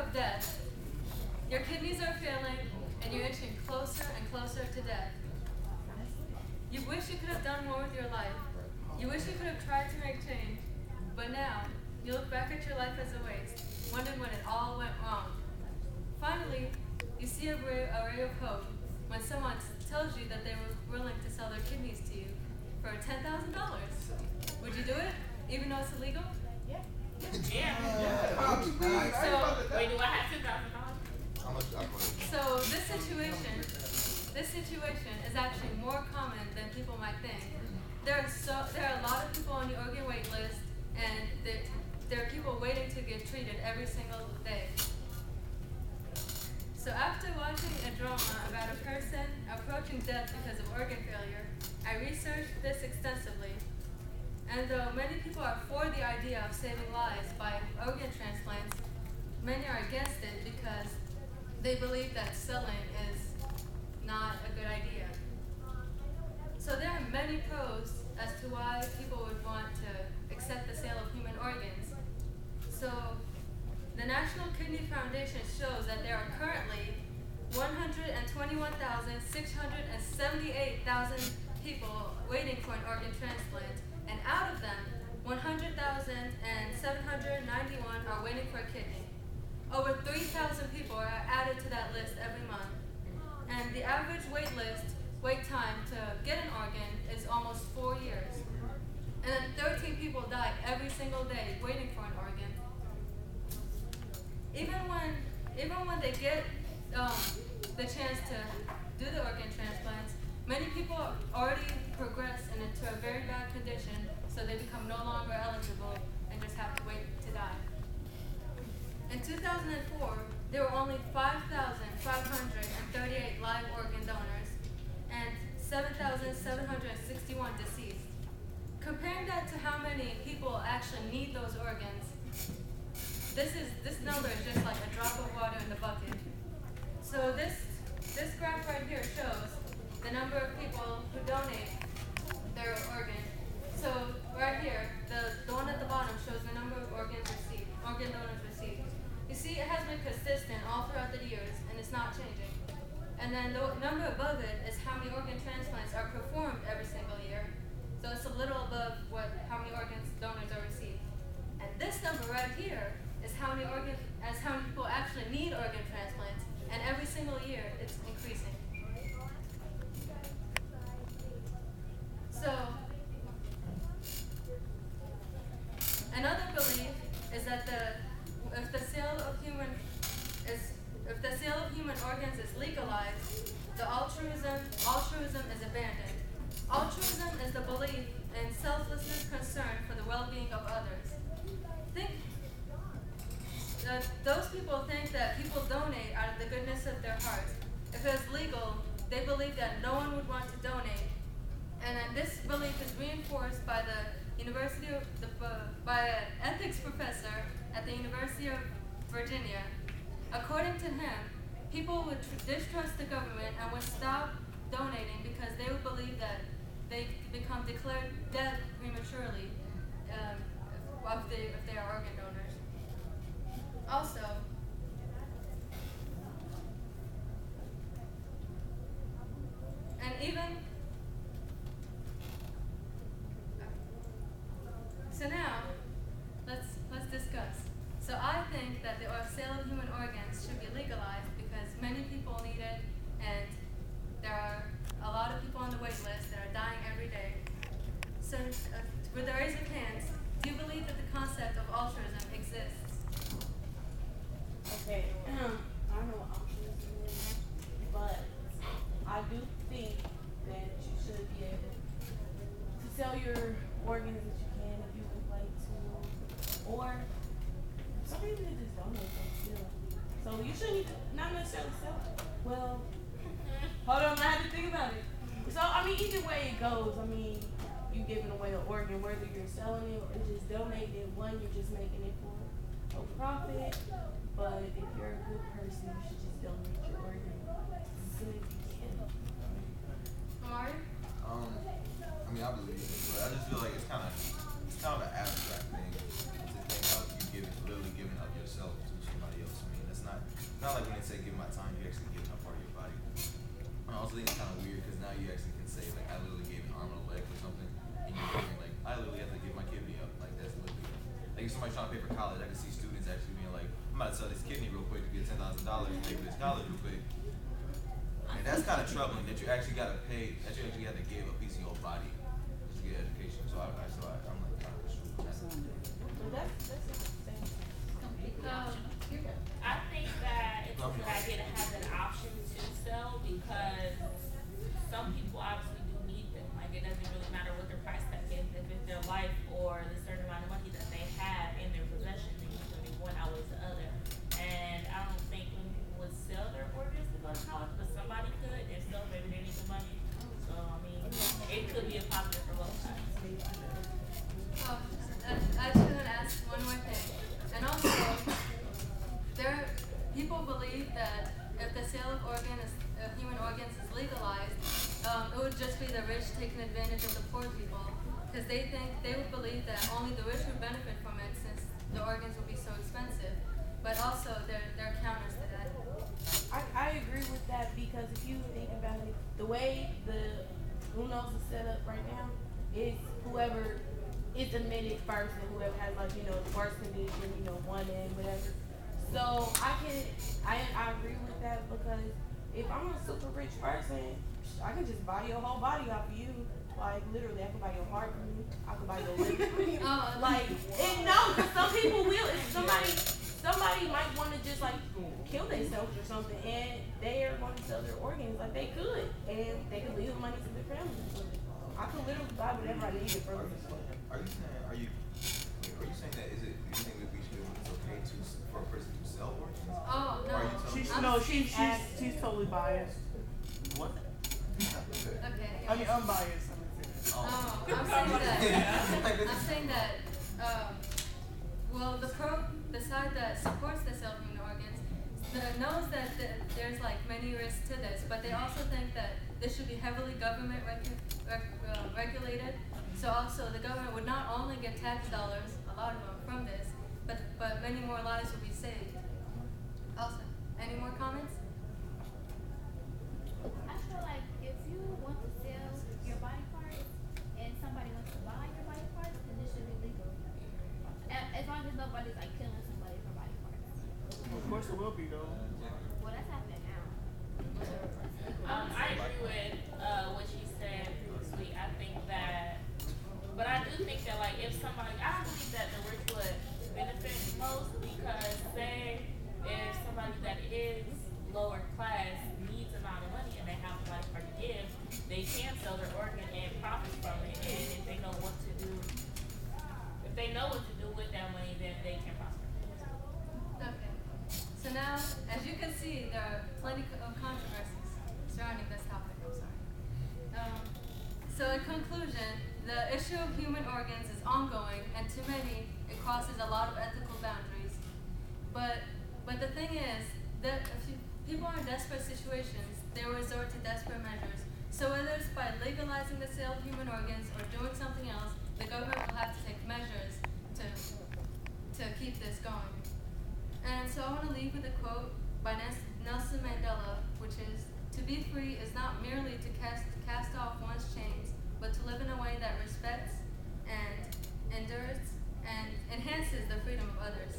of death. Your kidneys are failing, and you're inching closer and closer to death. You wish you could have done more with your life. You wish you could have tried to make change. But now, you look back at your life as a waste, wondering when it all went wrong. Finally, you see a ray of hope when someone tells you that they were willing to sell their kidneys to you for $10,000. Would you do it, even though it's illegal? Yeah. So, wait, do I have $10,000? So this situation is actually more common than people might think. There are a lot of people on the organ wait list, and there are people waiting to get treated every single day. So after watching a drama about a person approaching death because of organ failure, I researched this extensively. And though many people are for the idea of saving lives by organ transplants, many are against it because they believe that selling is not a good idea. So there are many pros as to why people would want to accept the sale of human organs. So the National Kidney Foundation shows that there are currently 121,678,000 people waiting for an organ transplant, and out of them, 100,791 are waiting for a kidney. Over 3,000 people are added to that list every month, and the average wait time to get an organ is almost 4 years. And then 13 people die every single day waiting for an organ. Even when they get the chance to do the organ transplants, many people already progress into a very bad condition, so they become no longer eligible and just have to wait to die. In 2004, there were only 5,538 live organ donors and 7,761 deceased. Comparing that to how many people actually need those organs, this number is just like a drop of water in the bucket. So this graph right here shows the number of people who donate their organ. So right here, the one at the bottom shows the number of organ donors received. You see, it has been consistent all throughout the years, and it's not changing. And then the number above it is how many organ transplants are performed every single year. So it's a little above how many organ donors are received. And this number right here is how many people actually need organ transplants, and every single year it's increasing. So another belief is that if the sale of human organs is legalized, the altruism is abandoned. Altruism is the belief in selflessness concern for the well-being of others. Those people think that people donate out of the goodness of their hearts. If it was legal, they believe that no one would want to donate. And this belief is reinforced by by an ethics professor at the University of Virginia. According to him, people would distrust the government and would stop donating because they would believe that they become declared dead prematurely if they are organ donors. Also, so now let's discuss. So I think that the sale of human organs should be legalized because many people need it, and there are a lot of people on the wait list that are dying every day. So with the raise of hands, do you believe that the concept of altruism exists? Okay, I don't know what altruism is, but I do think that you should be able to sell your organs that you can if you would like to, or some people just donate them still. So you shouldn't not necessarily sell it. Well, hold on, I have to think about it. So I mean, either way it goes, I mean, you giving away an organ, whether you're selling it or just donating it, one, you're just making it for a profit. But if you're a good person, you should just donate your organ as soon as you can. Amari? I mean, I believe it, but I just feel like it's kind of an abstract thing to think of you literally giving up yourself to somebody else. I mean, that's pay for college. I can see students actually being like, I'm about to sell this kidney real quick to get $10,000 and pay for this college real quick. And that's kind of troubling that you actually got to pay, that you actually have to give a piece of your body to get education. So I'm like kind of sure. But that's insane. I think that it's a good idea to have an option to sell because some people obviously do need them. Like it doesn't really matter what their price tag is. If it's their life or the certain amount of money that they have in their possession, then it's going to be one outweighs the other. And I don't think many people would sell their organs to go to college, but somebody could. If so, maybe they need the money. So I mean, it could be a positive for both sides. I just want to ask one more thing. And also, people believe that if the sale of human organs is legalized, it would just be the rich taking advantage of the poor people. Because they would believe that only the rich would benefit from it since the organs would be so expensive. But also, there are counters to that. I agree with that because if you think about it, the way the UNOS is set up right now is whoever is admitted first and whoever has the worst condition, one and whatever. So I agree with that because if I'm a super rich person, I can just buy your whole body off of you. Like literally, I can buy your heart from you. I can buy your liver from you. Because some people will. If somebody might want to just kill themselves or something, and they are going to sell their organs like they could, and they could leave the money to their family. I could literally buy whatever I needed from it. Are you saying that you think that it's okay for a person to sell organs? Oh no. She's totally biased. What? Okay. I mean, unbiased. I'm saying that. Well, the side that supports the sale of human organs knows that there's many risks to this, but they also think that this should be heavily government regulated. So also the government would not only get tax dollars, a lot of them, from this, but many more lives would be saved. Also, any more comments? I feel like if you want to sell your body parts and somebody wants to buy your body parts, then it should be legal. As long as nobody's killing somebody for body parts. Of course it will be though. Well, that's happening now. I agree with what she said previously. I think that, but I do think that if somebody, I believe that the rich would benefit most because say if somebody that is lower class needs amount of money and they have a body part to give, they can sell their organ and profit from it. And if they know what to do, with that money, then they can prosper. Okay. So now, as you can see, there are plenty of controversies surrounding this topic. I'm sorry. So in conclusion, the issue of human organs is ongoing, and to many, it crosses a lot of ethical boundaries. But the thing is that if people are in desperate situations, they resort to desperate measures. So whether it's by legalizing the sale of human organs or doing something else, the government will have to take measures to keep this going. And so I want to leave with a quote by Nelson Mandela, which is, "To be free is not merely to cast off one's chains, but to live in a way that respects and endures and enhances the freedom of others."